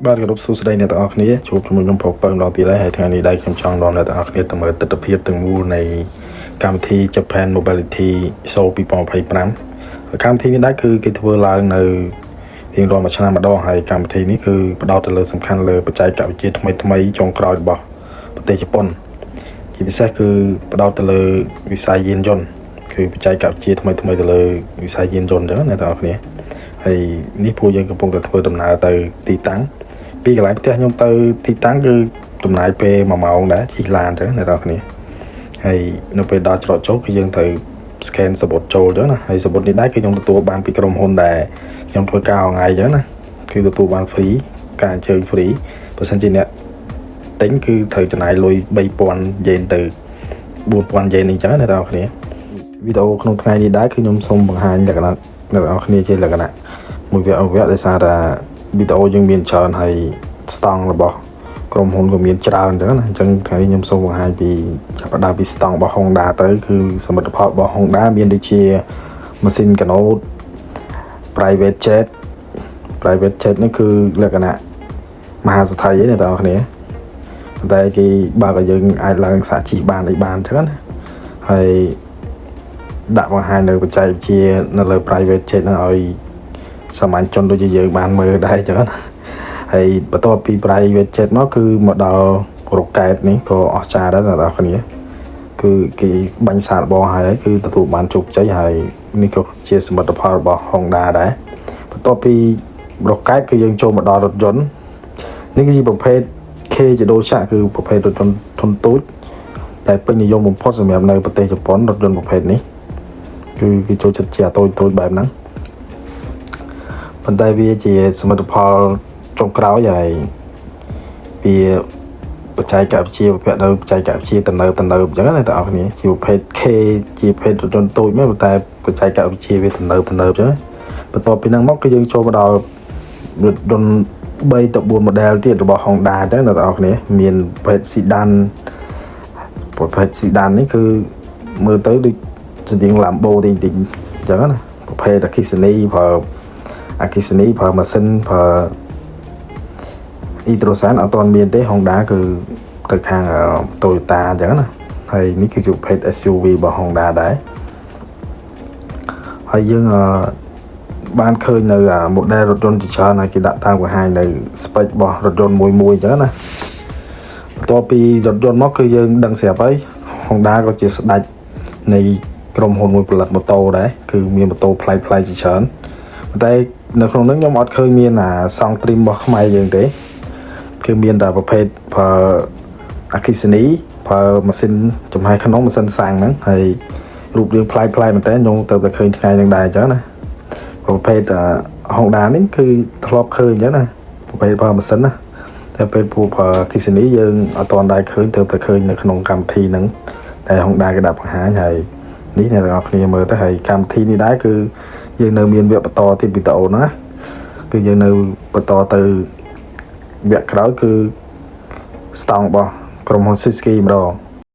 បាទគោរពសួស្តីអ្នកទាំងអស់គ្នាជួបជាមួយខ្ញុំប្រពើម្ដងទៀតហើយថ្ងៃនេះដែរខ្ញុំចង់នាំអ្នកទាំងអស់គ្នាទៅមើលទស្សនវិជ្ជាទាំងមូលនៃកម្មវិធី Japan Mobility Show 2025 កម្មវិធីនេះដែរគឺគេធ្វើឡើងនៅរៀងរាល់មួយឆ្នាំម្ដងហើយកម្មវិធីនេះគឺផ្ដោតទៅលើសំខាន់លើបច្ចេកវិទ្យាថ្មីៗចុងក្រោយរបស់ប្រទេសជប៉ុនជាពិសេសគឺផ្ដោតទៅលើវិស័យយានយន្តគឺបច្ចេកវិទ្យាថ្មីៗទៅលើវិស័យយានយន្តអញ្ចឹងអ្នកទាំងអស់គ្នាហើយនេះពួកយើងកំពុងតែធ្វើដំណើរទៅទីតាំងពីកន្លែងផ្ទះខ្ញុំទៅទីតាំងគឺចំណាយពេល1ម៉ោងដែរជិះឡានទៅអ្នកនរគ្នាហើយនៅពេលដល់ច្រកចូលគឺយើងត្រូវ scan សំបុត្រចូលទៅណាហើយសំបុត្រនេះដែរគឺខ្ញុំទទួលបានពីក្រុមហ៊ុនដែលខ្ញុំធ្វើការហងៃអញ្ចឹងណាគឺទទួលបាន free ការអញ្ជើញ free បើសិនជាអ្នកទិញគឺត្រូវចំណាយលុយ 3,000 យេនទៅ 4,000 យេនអញ្ចឹងអ្នកនរគ្នាវីដេអូក្នុងថ្ងៃនេះដែរគឺខ្ញុំសូមបង្ហាញលក្ខណៈអ្នកនរគ្នាជាលក្ខណៈមួយវគ្គដោយសារតែវីដេអូយើងមានច្រើនហើយស្តង់របស់ក្រុមហ៊ុនក៏មានច្រើនអញ្ចឹងណាអញ្ចឹងថ្ងៃនេះខ្ញុំសូមបង្ហាញពីចាប់ផ្ដើមពីស្តង់របស់ Honda ទៅគឺសមិទ្ធផលរបស់ Honda មានដូចជាម៉ាស៊ីនកណូត private jet នេះគឺលក្ខណៈមហាសេដ្ឋីឯអ្នកទាំងអស់គ្នាតែគេបើកឲ្យយើងអាចឡើងសាកជិះបានអីបានអញ្ចឹងណាហើយដាក់បង្ហាញនៅបច្ចេកវិទ្យានៅលើ private jet ហ្នឹងឲ្យសាមញ្ញជនដូចជាយើងបានមើលដែរអញ្ចឹងណាហើយបន្ទាប់ពី private jet មកគឺមកដល់ rocket នេះក៏អស្ចារ្យដែរអ្នកនរគ្នាគឺគេបាញ់សាកល្បងហើយគឺទទួលបានជោគជ័យហើយនេះក៏ជាសមិទ្ធផលរបស់ Honda ដែរបន្ទាប់ពី rocket គឺយើងចូលមកដល់រថយន្តនេះគឺជាប្រភេទ K ជាដូឆាគឺប្រភេទរថយន្តធុនតូចតែពេញនិយមបំផុតសម្រាប់នៅប្រទេសជប៉ុនរថយន្តប្រភេទនេះគឺគេចូលចិត្តជាតូចបែបហ្នឹងប៉ុន្តែវាជាសមិទ្ធផលចុងក្រោយហើយវាបច្ចេកវិទ្យាប្រភេទនៅបច្ចេកវិទ្យាទំនើបអញ្ចឹងណាអ្នកទាំងអស់គ្នាជាប្រភេទ K ជាប្រភេទរថយន្តតូចមែនតែបច្ចេកវិទ្យាវាទំនើបអញ្ចឹងបន្ទាប់ពីហ្នឹងមកគឺយើងចូលមកដល់រថយន្ត3ទៅ4 model ទៀតរបស់ Honda អញ្ចឹងអ្នកទាំងអស់គ្នាមានប្រភេទ sedan នេះគឺមើលទៅដូចស្តៀង Lambo តិចអញ្ចឹងណាប្រភេទ Akisani ប្រើម៉ាស៊ីនប្រើអ៊ីដ្រូសានអត់ទាន់មានទេ Honda គឺទៅខាង Toyota អញ្ចឹងណាហើយនេះគឺជាប្រភេទ SUV របស់ Honda ដែរហើយយើងបានឃើញនៅ model រថយន្តជាច្រើនហើយគេដាក់តាមបង្ហាញនៅ spec របស់រថយន្តមួយអញ្ចឹងណាបន្ទាប់ពីរថយន្តមកគឺយើងដឹងស្រាប់ហើយ Honda ក៏ជាស្ដេចនៃក្រុមហ៊ុនមួយផលិតម៉ូតូដែរគឺមានម៉ូតូប្លែកៗជាច្រើនតែនៅក្នុងនោះខ្ញុំអត់ឃើញមានសង់ទ្រីមរបស់ខ្មែរយើងទេគឺមានតែប្រភេទប្រើ Akisani ប្រើម៉ាស៊ីនចំហាយក្នុងម៉ាស៊ីនសាំងហ្នឹងហើយរូបរាងប្លែកមែនតើខ្ញុំទៅតែឃើញថ្ងៃហ្នឹងដែរអញ្ចឹងណាប្រភេទ Honda នេះគឺធ្លាប់ឃើញអញ្ចឹងណាប្រភេទប្រើម៉ាស៊ីនណាតែពេលពូប្រើ Akisani យើងអត់ទាន់ដែរឃើញទៅតែឃើញនៅក្នុងកម្មវិធីហ្នឹងតែ Honda គេដាក់បង្ហាញហើយនេះអ្នកទាំងអស់គ្នាមើលទៅហើយកម្មវិធីនេះដែរគឺយើងនៅមានវគ្គបន្តទៀតវីដេអូណាគឺយើងនៅបន្តទៅវគ្គក្រោយគឺស្តង់របស់ក្រុមហ៊ុន Suzuki ម្ដង